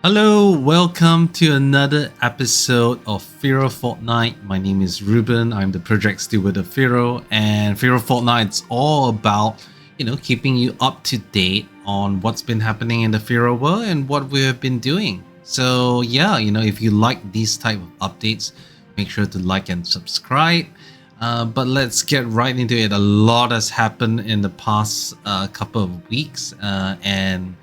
Hello, welcome to another episode of Firo Fortnight. My name is Ruben. I'm the project steward of Firo, and Firo Fortnight's all about, keeping you up to date on what's been happening in the Firo world and what we have been doing. So yeah, if you like these type of updates, make sure to like and subscribe. But let's get right into it. A lot has happened in the past couple of weeks, and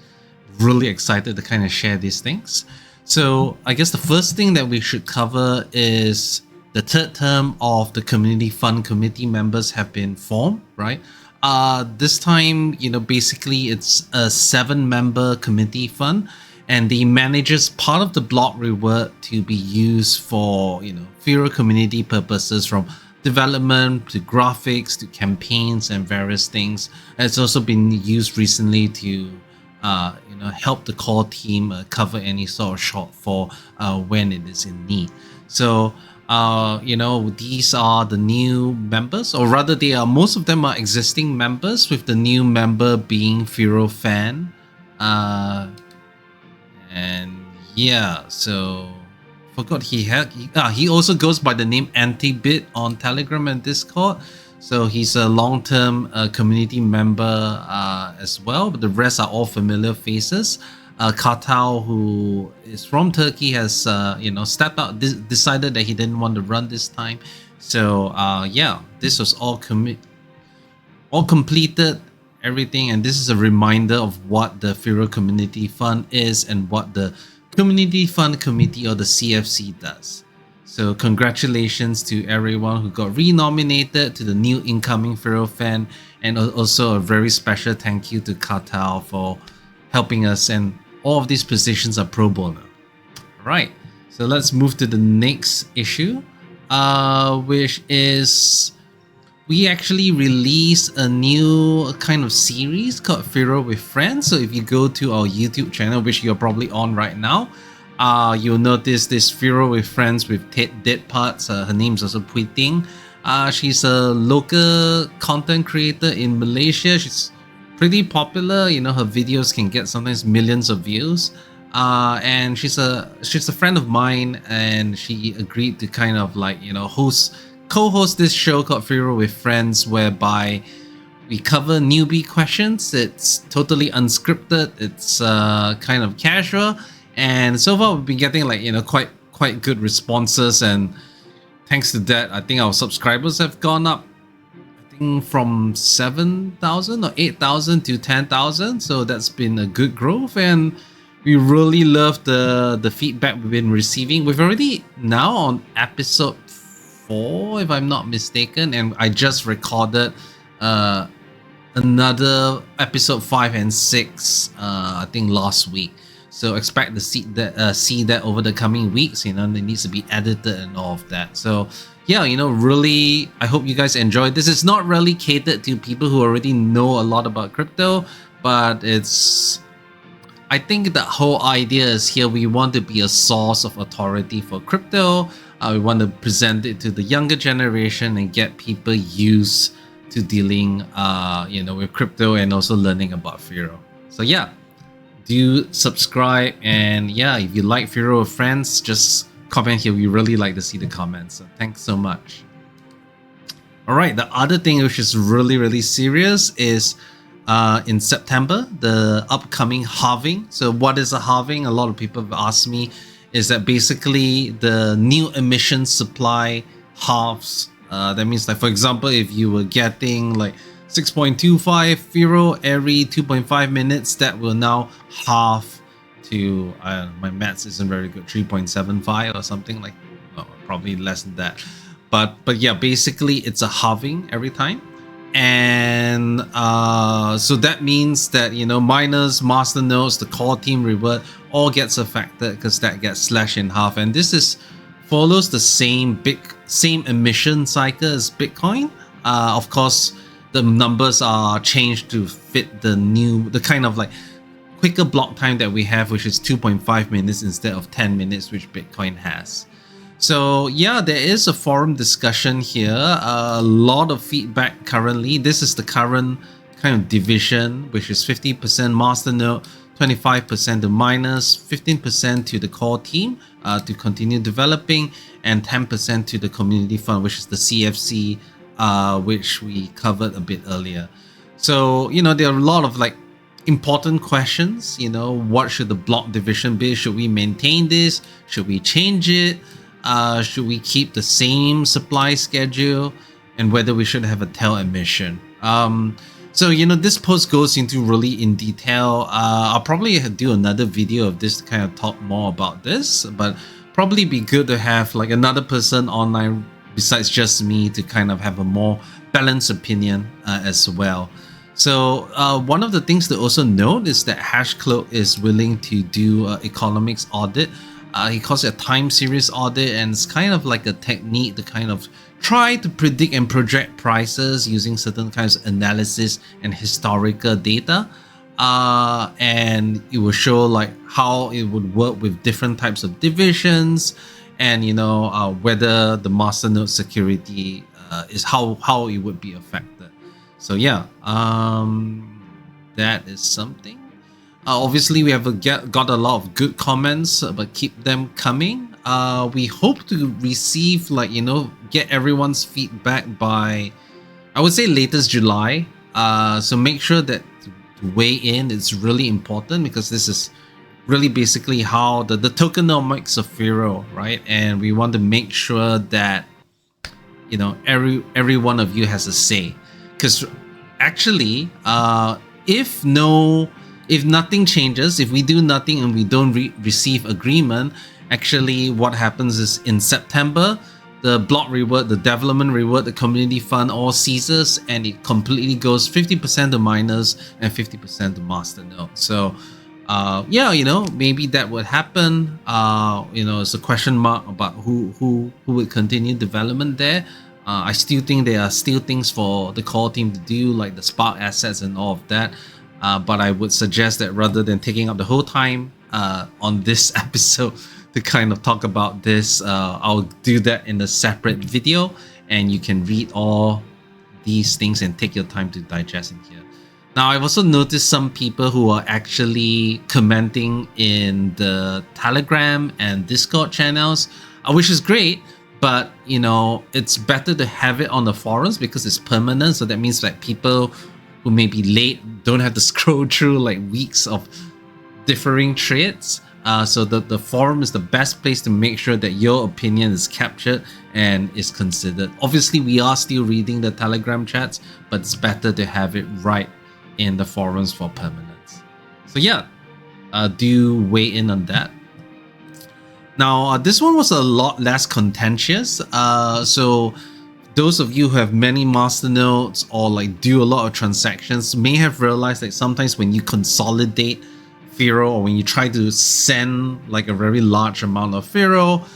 really excited to kind of share these things. So I guess the first thing that we should cover is the third term of the community fund committee members have been formed, right? This time, basically it's a 7-member committee fund, and the managers part of the block reward to be used for, Firo community purposes, from development to graphics to campaigns and various things. And it's also been used recently to help the core team cover any sort of shortfall when it is in need. So these are the new members, or rather most of them are existing members, with the new member being Firo Fan. And yeah, so forgot he also goes by the name Antibit on Telegram and Discord. So he's a long-term community member as well, but the rest are all familiar faces. Kartal, who is from Turkey, has stepped out, decided that he didn't want to run this time. So yeah, this was all completed, everything, and this is a reminder of what the Firo Community Fund is and what the Community Fund Committee, or the CFC, does. So congratulations to everyone who got re-nominated, to the new incoming Firo fan, and also a very special thank you to Kartal for helping us, and all of these positions are pro bono. Alright, so let's move to the next issue, which is we actually released a new kind of series called Firo with Friends. So if you go to our YouTube channel, which you're probably on right now, you'll notice this Firo with Friends with Dead Parts. Her name's also Pui Ting. She's a local content creator in Malaysia. She's pretty popular. Her videos can get sometimes millions of views. And she's a friend of mine, and she agreed to kind of like co-host this show called Firo with Friends, whereby we cover newbie questions. It's totally unscripted. It's kind of casual. And so far, we've been getting quite good responses, and thanks to that, I think our subscribers have gone up. I think from 7,000 or 8,000 to 10,000. So that's been a good growth, and we really love the feedback we've been receiving. We've already now on episode 4, if I'm not mistaken, and I just recorded another episode 5 and 6. I think last week. So expect to see that over the coming weeks. It needs to be edited and all of that. So yeah, really, I hope you guys enjoy. This is not really catered to people who already know a lot about crypto, but I think the whole idea is here we want to be a source of authority for crypto. We want to present it to the younger generation and get people used to dealing with crypto and also learning about Firo. So yeah, do subscribe, and yeah, if you like Firo with Friends, just comment here. We really like to see the comments, so thanks so much. Alright, the other thing which is really serious is in September, the upcoming halving. So what is a halving? A lot of people have asked me. Is that basically the new emission supply halves. That means, like, for example, if you were getting like 6.25 Firo every 2.5 minutes, that will now halve to, my maths isn't very good, 3.75 or something like, probably less than that. But yeah, basically it's a halving every time. And so that means that, miners, masternodes, the core team reward all gets affected, because that gets slashed in half. And this follows the same emission cycle as Bitcoin. Of course, the numbers are changed to fit the kind of like quicker block time that we have, which is 2.5 minutes instead of 10 minutes, which Bitcoin has. So yeah, there is a forum discussion here, a lot of feedback currently. This is the current kind of division, which is 50% masternode, 25% to miners, 15% to the core team to continue developing, and 10% to the community fund, which is the CFC, which we covered a bit earlier. So, you know, there are a lot of like important questions. You know, what should the block division be? Should we maintain this? Should we change it? Should we keep the same supply schedule? And whether we should have a tail emission. So, you know, this post goes into really in detail. I'll probably do another video of this to kind of talk more about this, but probably be good to have like another person online besides just me to kind of have a more balanced opinion as well. So one of the things to also note is that Hashcloak is willing to do economics audit. He calls it a time series audit, and it's kind of like a technique to kind of try to predict and project prices using certain kinds of analysis and historical data. And it will show like how it would work with different types of divisions, and you know whether the masternode security is how it would be affected. So yeah, that is something. Obviously, we have got a lot of good comments, but keep them coming. We hope to receive, like, you know, get everyone's feedback by, I would say, latest July. So make sure that to weigh in is really important, because this is really basically how the tokenomics of Firo, right? And we want to make sure that, you know, every one of you has a say. Because actually, if nothing changes, if we do nothing and we don't receive agreement, actually what happens is in September, the block reward, the development reward, the community fund all ceases, and it completely goes 50% to miners and 50% to masternode. So yeah, you know, maybe that would happen. You know, it's a question mark about who would continue development there. I still think there are still things for the core team to do, like the Spark assets and all of that. But I would suggest that rather than taking up the whole time on this episode to kind of talk about this, I'll do that in a separate video, and you can read all these things and take your time to digest in here. Now, I've also noticed some people who are actually commenting in the Telegram and Discord channels, which is great. But, you know, it's better to have it on the forums because it's permanent. So that means like people who may be late don't have to scroll through like weeks of differing trades. So the forum is the best place to make sure that your opinion is captured and is considered. Obviously, we are still reading the Telegram chats, but it's better to have it right in the forums for permanence. So yeah, do weigh in on that. Now, this one was a lot less contentious. So those of you who have many masternodes or like do a lot of transactions may have realized that sometimes when you consolidate Firo, or when you try to send like a very large amount of Firo,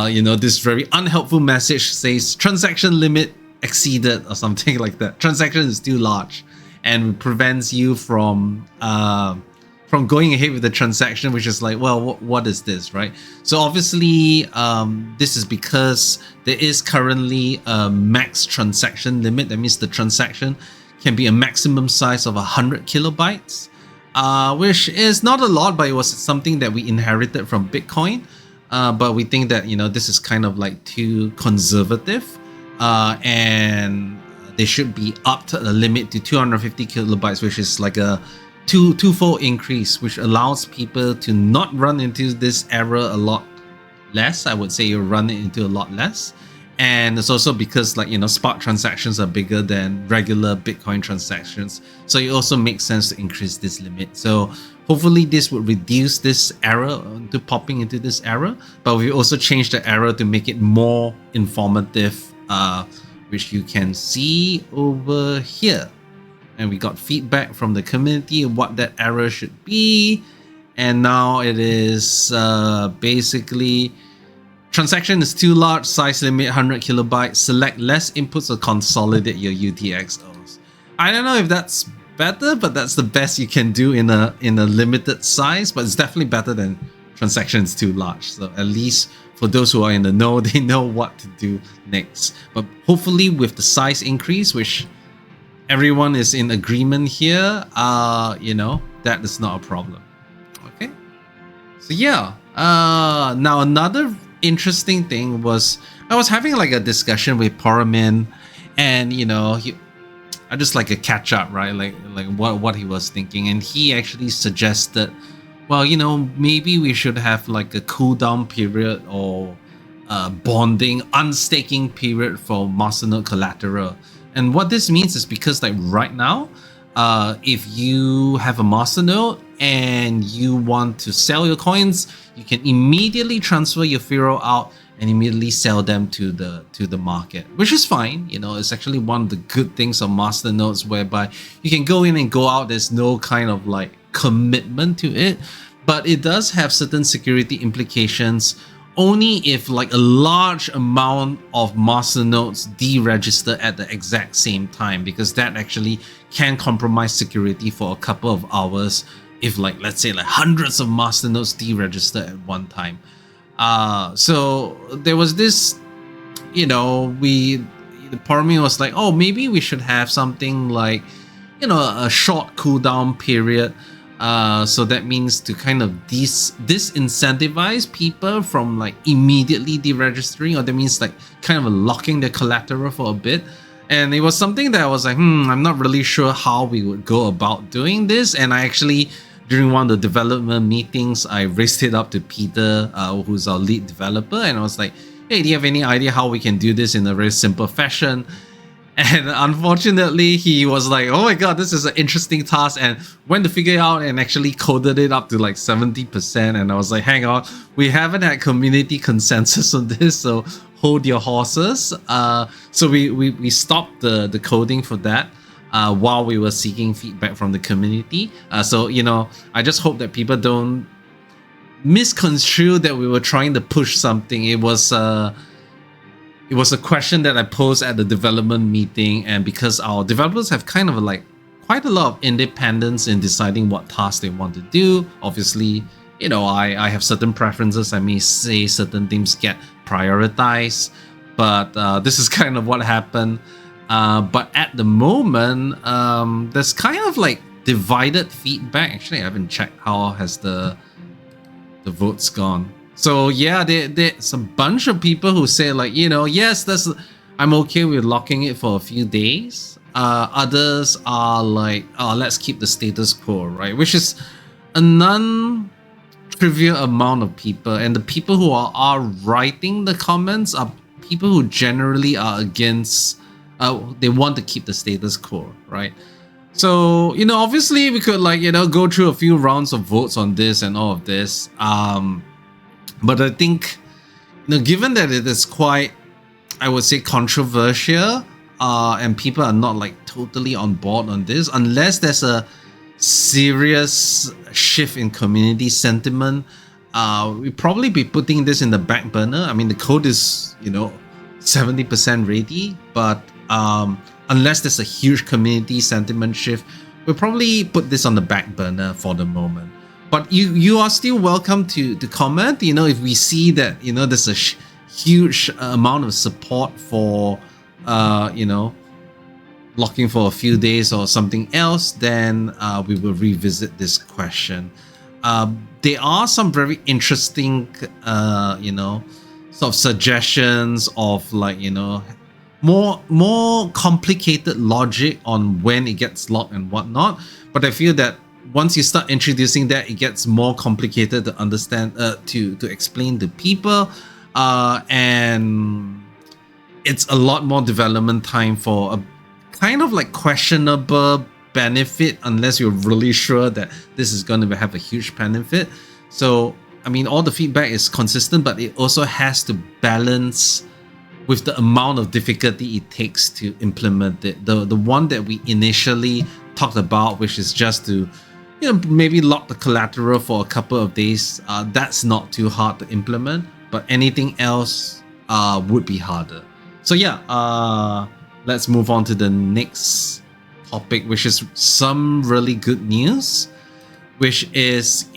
you know, this very unhelpful message says transaction limit exceeded or something like that. Transaction is too large and prevents you from going ahead with the transaction, which is like, well, what is this, right? So obviously, this is because there is currently a max transaction limit. That means the transaction can be a maximum size of 100 kilobytes, which is not a lot, but it was something that we inherited from Bitcoin. But we think that, you know, this is kind of like too conservative, and they should be upped the limit to 250 kilobytes, which is like a twofold increase, which allows people to not run into this error a lot less. I would say you run it into a lot less. And it's also because, like, you know, Spark transactions are bigger than regular Bitcoin transactions, so it also makes sense to increase this limit. So hopefully this would reduce this error to popping into this error, but we also changed the error to make it more informative, which you can see over here. And we got feedback from the community of what that error should be. And now it is basically transaction is too large, size limit 100 kilobytes, select less inputs or consolidate your UTXOs. I don't know if that's better, but that's the best you can do in a limited size, but it's definitely better than transaction is too large. So at least for those who are in the know, they know what to do next. But hopefully with the size increase, which everyone is in agreement here, you know, that is not a problem. Okay, so yeah. Now another interesting thing was I was having like a discussion with Paramin, and I just like a catch up, right? Like what he was thinking, and he actually suggested, well, maybe we should have like a cooldown period or bonding, unstaking period for masternode collateral. And what this means is because like right now, if you have a masternode and you want to sell your coins, you can immediately transfer your Firo out and immediately sell them to the market, which is fine. It's actually one of the good things of masternodes, whereby you can go in and go out. There's no kind of like commitment to it, but it does have certain security implications only if like a large amount of masternodes deregister at the exact same time, because that actually can compromise security for a couple of hours if like, let's say, like hundreds of masternodes deregister at one time. So there was this, the Parmi was like, oh, maybe we should have something like, a short cooldown period. So that means to kind of disincentivize people from like immediately deregistering, or that means like kind of locking their collateral for a bit. And it was something that I was like, I'm not really sure how we would go about doing this. And I actually, during one of the development meetings, I raised it up to Peter, who's our lead developer, and I was like, hey, do you have any idea how we can do this in a very simple fashion? And unfortunately, he was like, oh my god, this is an interesting task, and went to figure it out and actually coded it up to like 70%. And I was like, hang on, we haven't had community consensus on this, so hold your horses. So we stopped the coding for that while we were seeking feedback from the community. So I just hope that people don't misconstrue that we were trying to push something. It was a question that I posed at the development meeting, and because our developers have kind of like quite a lot of independence in deciding what tasks they want to do. Obviously, I have certain preferences. I may say certain things get prioritized, but this is kind of what happened. But at the moment, there's kind of like divided feedback. Actually, I haven't checked how has the votes gone. So yeah, there's a bunch of people who say like, yes, I'm okay with locking it for a few days. Others are like, oh, let's keep the status quo, right? Which is a non-trivial amount of people. And the people who are writing the comments are people who generally are against, they want to keep the status quo, right? So, obviously we could like, go through a few rounds of votes on this and all of this. But I think, given that it is quite, I would say, controversial, and people are not like totally on board on this, unless there's a serious shift in community sentiment, we'll probably be putting this in the back burner. I mean, the code is, 70% ready, but unless there's a huge community sentiment shift, we'll probably put this on the back burner for the moment. But you are still welcome to comment, if we see that, there's a huge amount of support for, locking for a few days or something else, then we will revisit this question. There are some very interesting, sort of suggestions of like, more complicated logic on when it gets locked and whatnot. But I feel that once you start introducing that, it gets more complicated to understand, to explain to people, and it's a lot more development time for a kind of like questionable benefit, unless you're really sure that this is going to have a huge benefit. So, I mean, all the feedback is consistent, but it also has to balance with the amount of difficulty it takes to implement it. The one that we initially talked about, which is just to maybe lock the collateral for a couple of days, that's not too hard to implement, but anything else would be harder. So yeah, let's move on to the next topic, which is some really good news, which is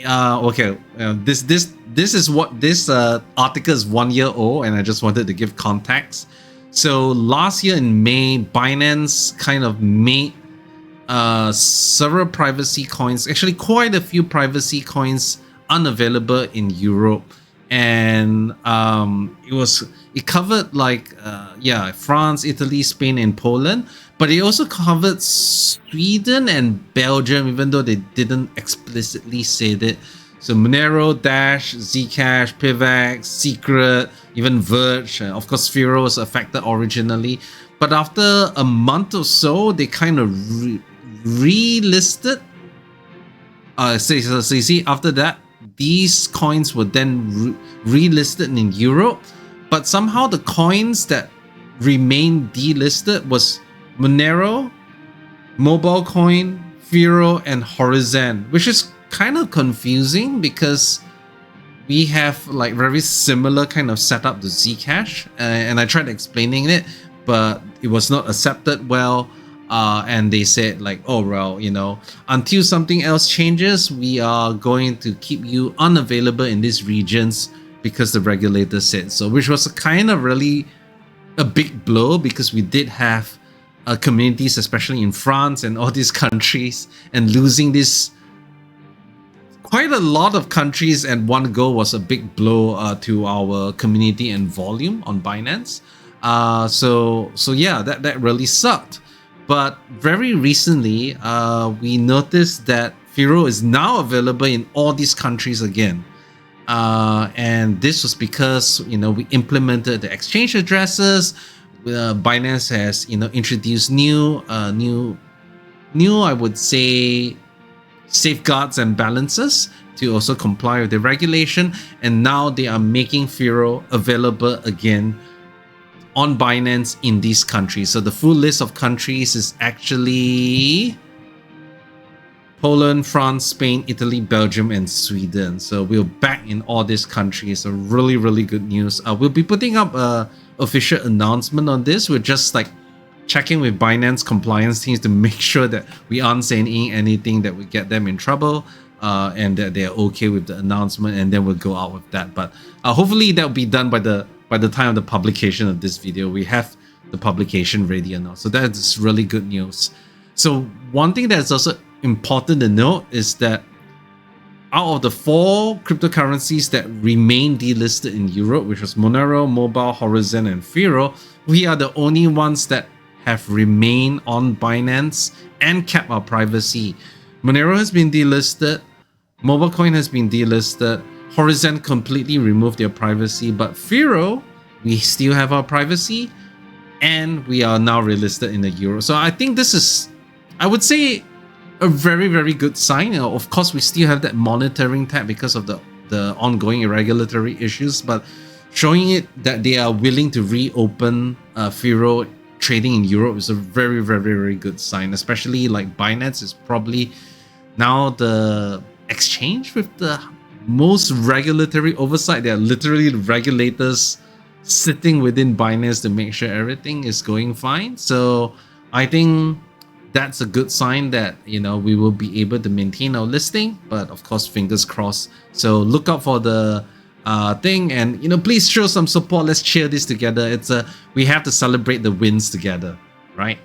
this is what this article is 1 year old, and I just wanted to give context. So last year in May, Binance kind of made several privacy coins, actually quite a few privacy coins unavailable in Europe, and it covered like France, Italy, Spain, and Poland, but it also covered Sweden and Belgium, even though they didn't explicitly say that. So Monero, Dash, Zcash, Pivax, Secret, even Verge, of course Firo was affected originally, but after a month or so they kind of relisted. So you see, after that these coins were then relisted in Europe, but somehow the coins that remained delisted was Monero, Mobile Coin, Firo, and Horizon, which is kind of confusing because we have like very similar kind of setup to Zcash, and I tried explaining it, but it was not accepted well. And they said like, oh well, you know, until something else changes, we are going to keep you unavailable in these regions because the regulator said so, which was a kind of really a big blow because we did have communities, especially in France and all these countries, and losing this quite a lot of countries at one go was a big blow to our community and volume on Binance. So yeah, that really sucked. But very recently, we noticed that Firo is now available in all these countries again. And this was because, you know, we implemented the exchange addresses. Binance has, you know, introduced new, I would say, safeguards and balances to also comply with the regulation. And now they are making Firo available again on Binance in these countries. So the full list of countries is actually Poland, France, Spain, Italy, Belgium, and Sweden. So we're back in all these countries. So really, really good news. We'll be putting up a official announcement on this. We're just like checking with Binance compliance teams to make sure that we aren't saying anything that would get them in trouble, and that they're okay with the announcement, and then we'll go out with that. But hopefully that'll be done by the time of the publication of this video. We have the publication ready now, so that's really good news. So one thing that's also important to note is that out of the 4 cryptocurrencies that remain delisted in Europe, which was Monero, Mobile, Horizon, and Firo, we are the only ones that have remained on Binance and kept our privacy. Monero has been delisted, Mobile Coin has been delisted, Horizon completely removed their privacy, but Firo, we still have our privacy, and we are now relisted in the Euro. So I think this is, I would say, a very, very good sign. You know, of course, we still have that monitoring tab because of the ongoing regulatory issues, but showing it that they are willing to reopen Firo trading in Europe is a very, very, very good sign. Especially like Binance is probably now the exchange with the most regulatory oversight. There are literally regulators sitting within Binance to make sure everything is going fine. So I think that's a good sign that, you know, we will be able to maintain our listing, but of course, fingers crossed. So look out for the thing, and, you know, please show some support. Let's cheer this together. We have to celebrate the wins together, right?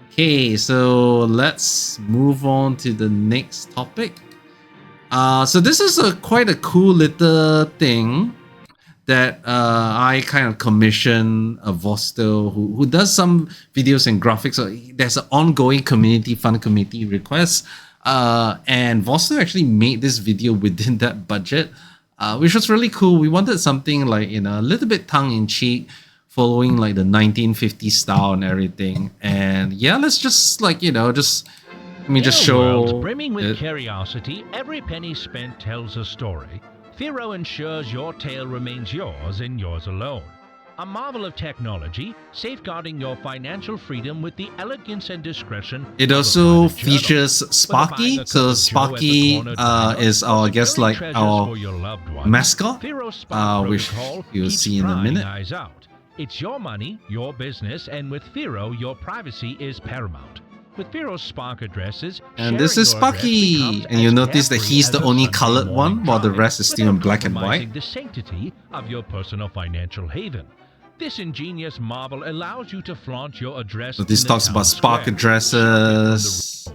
Okay, so let's move on to the next topic. So this is quite a cool little thing that I kind of commissioned Vosto, who does some videos and graphics. So there's an ongoing community fund committee request, and Vosto actually made this video within that budget, which was really cool. We wanted something like, you know, a little bit tongue-in-cheek, following like the 1950s style and everything. And yeah, let's just like, you know, just let me just show. Brimming with curiosity, every penny spent tells a story. Firo ensures your tale remains yours and yours alone. A marvel of technology, safeguarding your financial freedom with the elegance and discretion. It also features Sparky. So Sparky is our, I guess, like our mascot, which you'll see in a minute. It's your money, your business, and with Firo, your privacy is paramount. With Firo's Spark addresses, and this is Sparky, and you'll notice that he's the only colored one, while the rest is still in black and white. The sanctity of your personal financial haven. This ingenious marvel allows you to flaunt your address. So this talks about Spark addresses.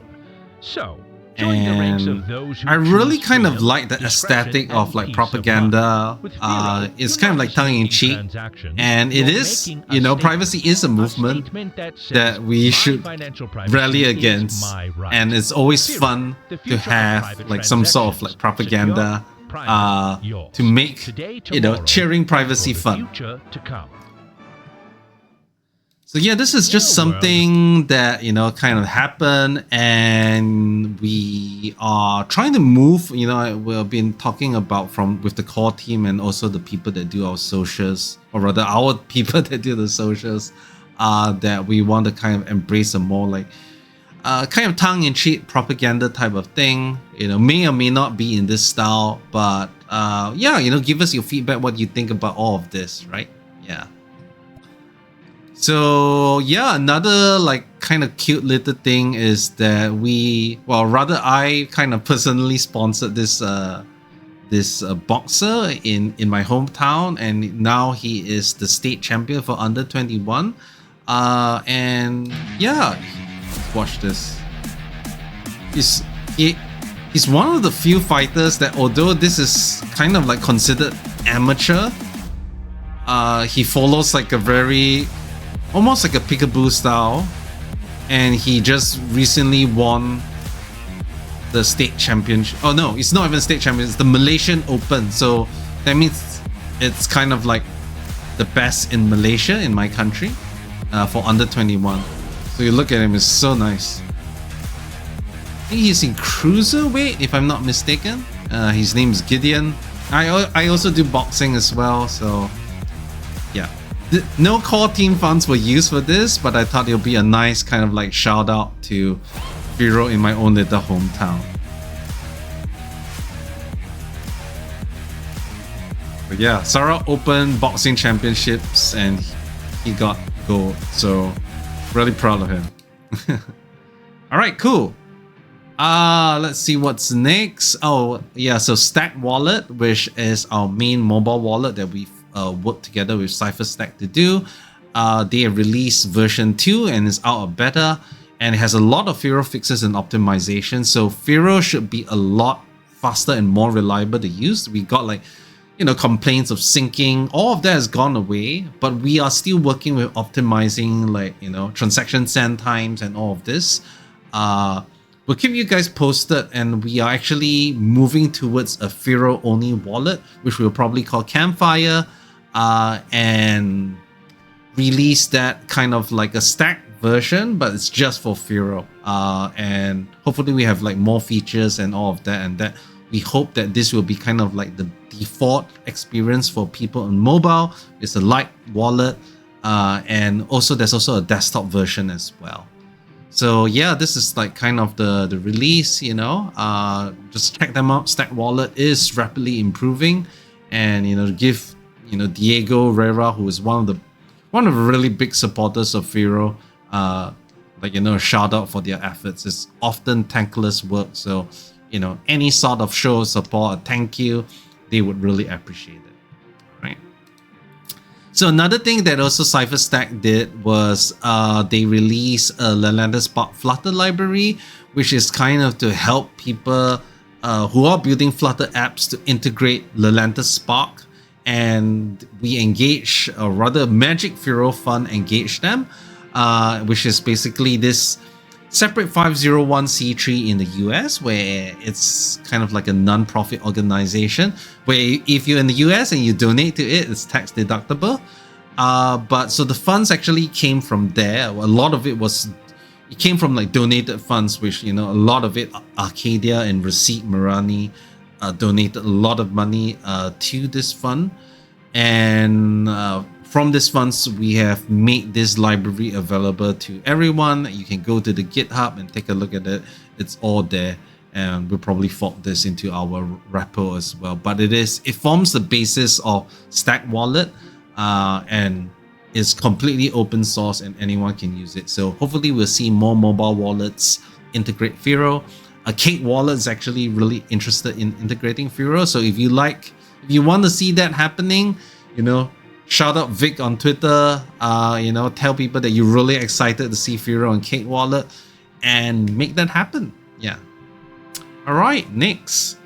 So, join the ranks of those who I really choose kind of freedom, like the discretion, aesthetic and of like peace propaganda. mind. With Firo, It's you're kind of not like tongue-in-cheek, transactions, and it you're is, making a you know, statement. privacy is a movement That says, that we "My should financial privacy rally is against, my right." and it's always Firo, fun the to future of have private like some sort of like transactions. propaganda Secure, private, yours. to make, Today, you know, tomorrow, cheering privacy for the fun. future to come. So yeah, this is just something that, you know, kind of happened, and we are trying to move, you know, we've been talking about with the core team and also the people that do our socials, or rather our people that do the socials, that we want to kind of embrace a more like kind of tongue-in-cheek propaganda type of thing. You know, may or may not be in this style, but yeah, you know, give us your feedback, what you think about all of this, right? Yeah. So yeah, another like kind of cute little thing is that I kind of personally sponsored this boxer in my hometown, and now he is the state champion for under 21. And yeah, watch this. He's one of the few fighters that, although this is kind of like considered amateur, he follows like a very almost like a peekaboo style, and he just recently won the state championship. Oh no, it's not even state champion, it's the Malaysian Open. So that means it's kind of like the best in Malaysia, in my country, for under 21. So you look at him, it's so nice. I think he's in cruiserweight, if I'm not mistaken. His name is Gideon. I also do boxing as well, so yeah. No core team funds were used for this, but I thought it would be a nice kind of like shout out to Firo in my own little hometown. But yeah, Sarah Open Boxing Championships, and he got gold, so really proud of him. Alright, cool. Let's see what's next. Oh yeah, so Stack Wallet, which is our main mobile wallet that we've worked together with CipherStack to do. They have released version 2 and is out of beta, and it has a lot of Firo fixes and optimization, so Firo should be a lot faster and more reliable to use. We got like, you know, complaints of syncing, all of that has gone away, but we are still working with optimizing, like, you know, transaction send times and all of this. We'll keep you guys posted, and we are actually moving towards a Firo only wallet, which we'll probably call Campfire, and release that kind of like a stack version, but it's just for Firo. And hopefully we have like more features and all of that, and that we hope that this will be kind of like the default experience for people on mobile. It's a light wallet, and also there's also a desktop version as well. So yeah, this is like kind of the release, you know. Just check them out. Stack Wallet is rapidly improving, and you know, give, you know, Diego Rera, who is one of the really big supporters of Firo, like, you know, a shout out for their efforts. It's often thankless work, so you know, any sort of show of support, a thank you, they would really appreciate it, right? So another thing that also CipherStack did was they released a Lelanders Spark Flutter library, which is kind of to help people who are building Flutter apps to integrate Lelanders Spark, and we engage, or rather Magic Firo Fund engaged them, which is basically this separate 501c3 in the US, where it's kind of like a non-profit organization where if you're in the US and you donate to it, it's tax deductible. But so the funds actually came from there. A lot of it came from like donated funds, which, you know, a lot of it, Arcadia and Receipt Marani donated a lot of money to this fund. And from these funds, we have made this library available to everyone. You can go to the GitHub and take a look at it. It's all there, and we'll probably fork this into our repo as well. But it forms the basis of Stack Wallet, and is completely open source and anyone can use it. So hopefully we'll see more mobile wallets integrate Firo. Cake Wallet is actually really interested in integrating Firo. So if you want to see that happening, you know, shout out Vic on Twitter. Tell people that you're really excited to see Firo and Cake Wallet, and make that happen. Yeah. All right, next.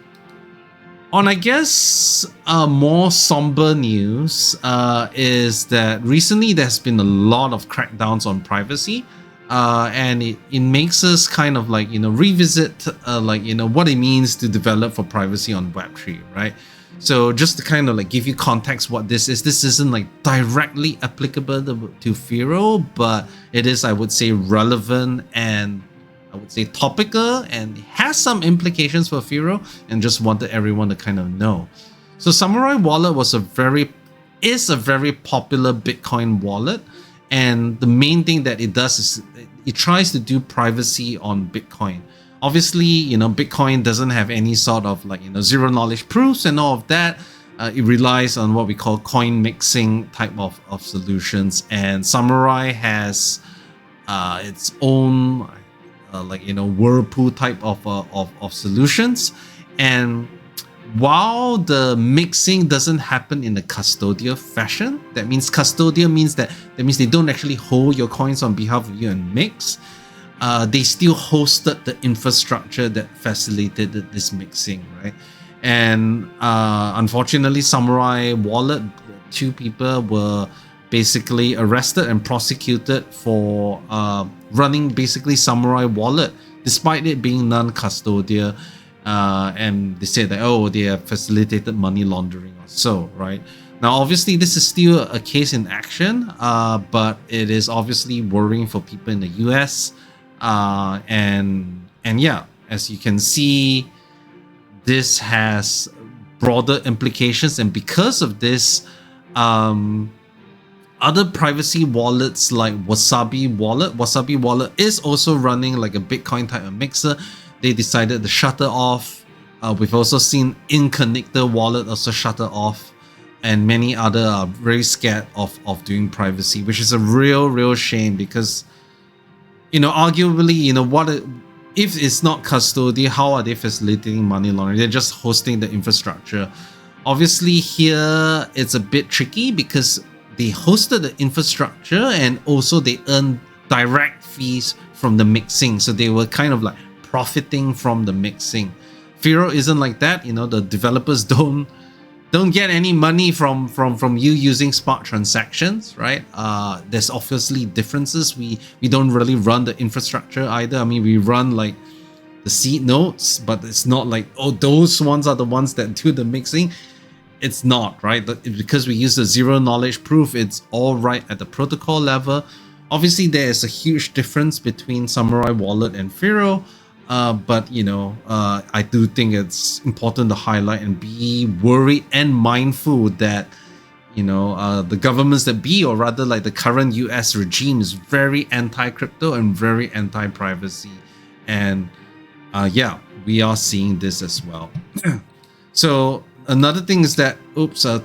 On, I guess, more somber news is that recently there's been a lot of crackdowns on privacy, and it makes us kind of like, revisit what it means to develop for privacy on Web3, right? So just to kind of like give you context what this isn't like directly applicable to Firo, but it is, I would say, relevant and I would say topical, and has some implications for Firo, and just wanted everyone to kind of know. So Samourai wallet is a very popular Bitcoin wallet, and the main thing that it does is it tries to do privacy on Bitcoin. Obviously, Bitcoin doesn't have any sort of like, zero knowledge proofs and all of that. It relies on what we call coin mixing type of solutions, and Samourai has its own whirlpool type of solutions. And while the mixing doesn't happen in a custodial fashion, that means custodial means that they don't actually hold your coins on behalf of you and mix. They still hosted the infrastructure that facilitated this mixing, right? And unfortunately, Samourai wallet, 2 people were basically arrested and prosecuted for running basically Samourai wallet, despite it being non-custodial, and they said that they have facilitated money laundering or so, right? Now, obviously, this is still a case in action, but it is obviously worrying for people in the US, and yeah, as you can see, this has broader implications, and because of this, other privacy wallets like Wasabi Wallet is also running like a Bitcoin type of mixer. They decided to shutter off. We've also seen Inconnector Wallet also shutter off, and many other are very scared of doing privacy, which is a real shame, because arguably, if it's not custody, how are they facilitating money laundering? They're just hosting the infrastructure. Obviously here it's a bit tricky because they hosted the infrastructure and also they earn direct fees from the mixing, so they were kind of like profiting from the mixing. Firo isn't like that. The developers don't get any money from you using smart transactions, right? There's obviously differences. We don't really run the infrastructure either. I mean, we run like the seed nodes, but it's not like, those ones are the ones that do the mixing. It's not, right? But because we use the zero knowledge proof, it's all right at the protocol level. Obviously, there is a huge difference between Samourai wallet and Firo, but I do think it's important to highlight and be worried and mindful that the governments that be, or rather like the current US regime, is very anti-crypto and very anti-privacy, and yeah, we are seeing this as well. So another thing is that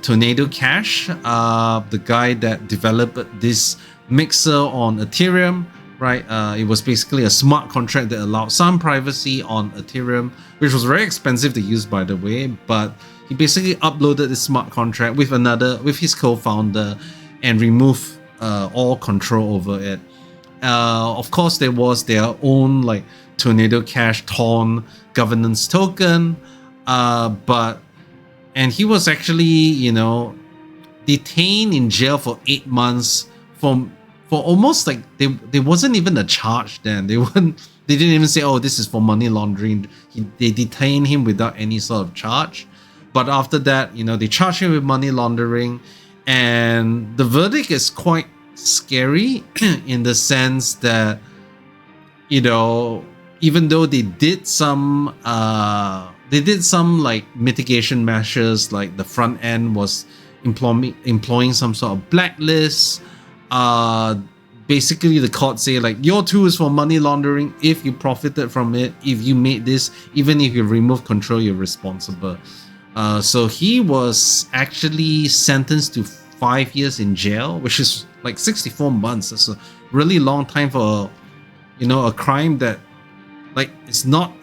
Tornado Cash, the guy that developed this mixer on Ethereum, right? It was basically a smart contract that allowed some privacy on Ethereum, which was very expensive to use, by the way. But he basically uploaded this smart contract with his co-founder, and removed all control over it. Of course, there was their own like Tornado Cash Torn governance token, and he was actually detained in jail for 8 months for almost like there wasn't even a charge then. They didn't even say, this is for money laundering. They detained him without any sort of charge. But after that, they charged him with money laundering, and the verdict is quite scary in the sense that even though they did some like mitigation measures, like the front end was employing some sort of blacklist. Basically the court say like, your tool is for money laundering if you profited from it. If you made this, even if you remove control, you're responsible. So he was actually sentenced to 5 years in jail, which is like 64 months. That's a really long time for a crime that like it's not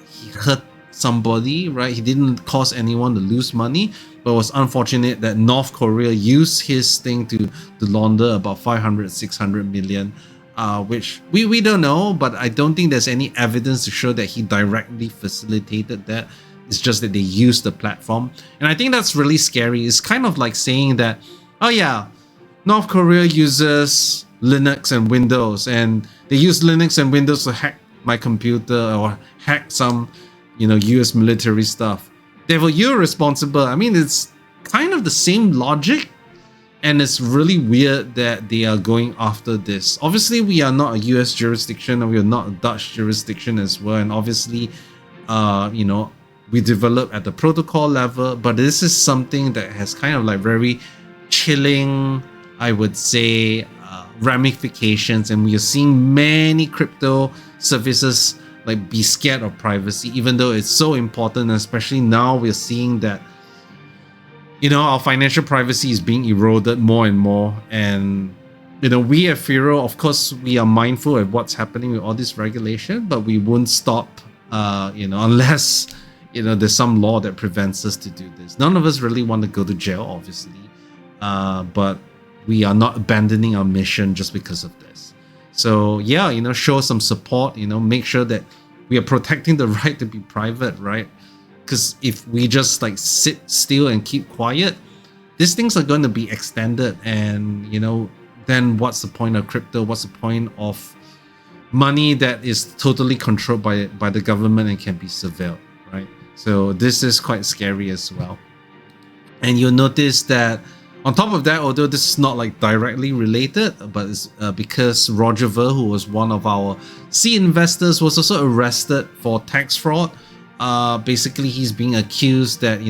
somebody, right? He didn't cause anyone to lose money, but it was unfortunate that North Korea used his thing to launder about 500-600 million, which we don't know, but I don't think there's any evidence to show that he directly facilitated that. It's just that they used the platform, and I think that's really scary. It's kind of like saying that, oh yeah, North Korea uses Linux and Windows, and they use Linux and Windows to hack my computer or hack some, US military stuff. Therefore, you're responsible. I mean, it's kind of the same logic, and it's really weird that they are going after this. Obviously, we are not a US jurisdiction, and we are not a Dutch jurisdiction as well, and obviously, we develop at the protocol level, but this is something that has kind of like very chilling, I would say, ramifications, and we are seeing many crypto services like be scared of privacy, even though it's so important. Especially now, we're seeing that our financial privacy is being eroded more and more, and we at Firo, of course, we are mindful of what's happening with all this regulation, but we won't stop unless there's some law that prevents us to do this. None of us really want to go to jail, obviously, but we are not abandoning our mission just because of this. So yeah, show some support, make sure that we are protecting the right to be private, right? Because if we just like sit still and keep quiet, these things are going to be extended, and then what's the point of crypto? What's the point of money that is totally controlled by the government and can be surveilled, right? So this is quite scary as well. And you'll notice that on top of that, although this is not like directly related, but it's because Roger Ver, who was one of our seed investors, was also arrested for tax fraud. Basically, he's being accused that,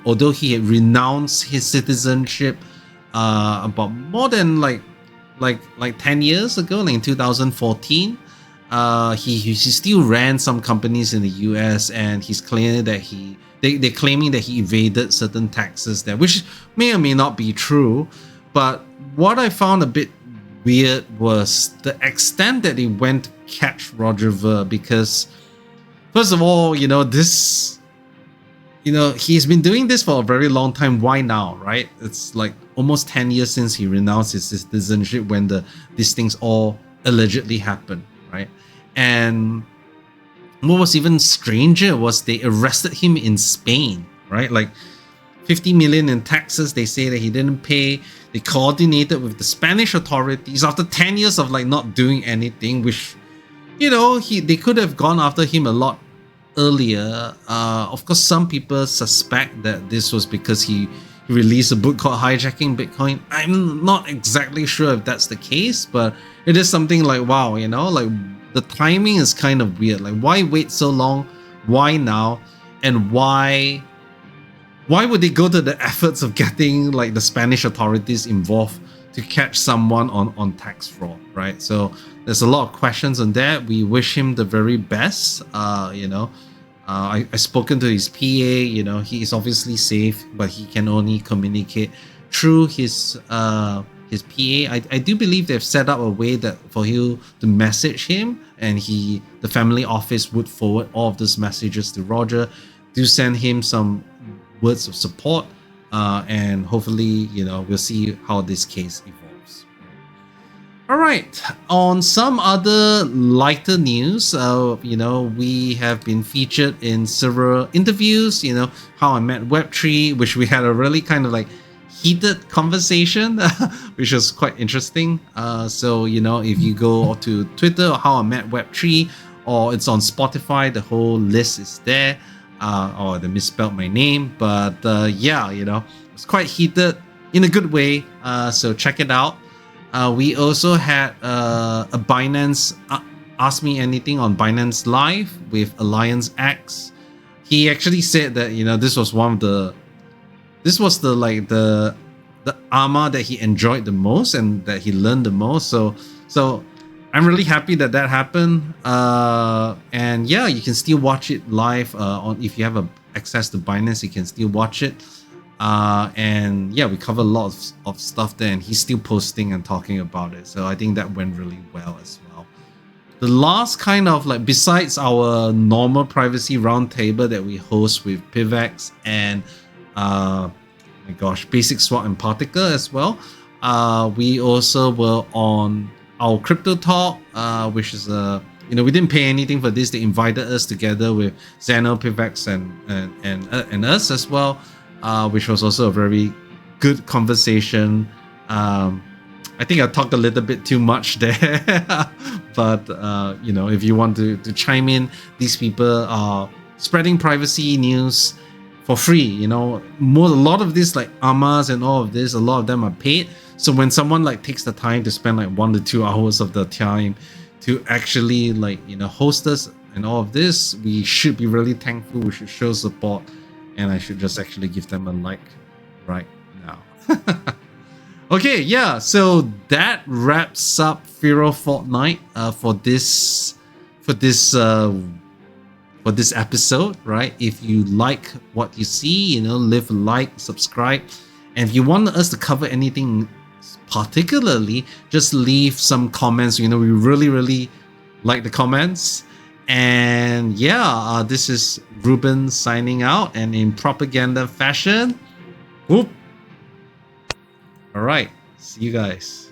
although he had renounced his citizenship about more than like 10 years ago, like in 2014, he still ran some companies in the US, and he's claiming that they're claiming that he evaded certain taxes there, which may or may not be true. But what I found a bit weird was the extent that they went to catch Roger Ver, because first of all, he's been doing this for a very long time. Why now, right? It's like almost 10 years since he renounced his citizenship when these things all allegedly happened, right? And what was even stranger was they arrested him in Spain, right? Like 50 million in taxes they say that he didn't pay. They coordinated with the Spanish authorities after 10 years of like not doing anything, which they could have gone after him a lot earlier. Of course, some people suspect that this was because he released a book called Hijacking Bitcoin. I'm not exactly sure if that's the case, but it is something like, wow, like the timing is kind of weird. Like, why wait so long? Why now? And why would they go to the efforts of getting like the Spanish authorities involved to catch someone on tax fraud, right? So there's a lot of questions on that. We wish him the very best. I spoken to his PA. He is obviously safe, but he can only communicate through his PA. I do believe they've set up a way that for you to message him, and the family office would forward all of those messages to Roger. Do send him some words of support, and hopefully, we'll see how this case evolves. All right, on some other lighter news, we have been featured in several interviews. How I Met Web3, which we had a really kind of like heated conversation, which was quite interesting. So if you go to Twitter or How I Met Web3, or it's on Spotify, the whole list is there. Or they misspelled my name, but it's quite heated in a good way. So check it out. We also had a Binance Ask Me Anything on Binance Live with Alliance X. He actually said that this was the AMA that he enjoyed the most and that he learned the most. So I'm really happy that happened. And yeah, you can still watch it live on, if you have access to Binance, you can still watch it. And yeah, we cover a lot of stuff there, and he's still posting and talking about it. So I think that went really well as well. the last kind of like, besides our normal privacy roundtable that we host with Pivex and my gosh, Basic Swap and Particle as well, we also were on our crypto talk, which is we didn't pay anything for this. They invited us together with Zeno, Pivex, and us as well, which was also a very good conversation. I think I talked a little bit too much there, but if you want to chime in, these people are spreading privacy news for free. A lot of this, like AMAs and all of this, a lot of them are paid. So when someone like takes the time to spend like 1 to 2 hours of the time to actually host us and all of this, we should be really thankful. We should show support, and I should just actually give them a like right now. Okay, yeah, so that wraps up Firo Fortnight for this episode, right? If you like what you see, leave a like, subscribe, and if you want us to cover anything particularly, just leave some comments. We really like the comments. And yeah, this is Ruben signing out, and in propaganda fashion, whoop. All right, see you guys.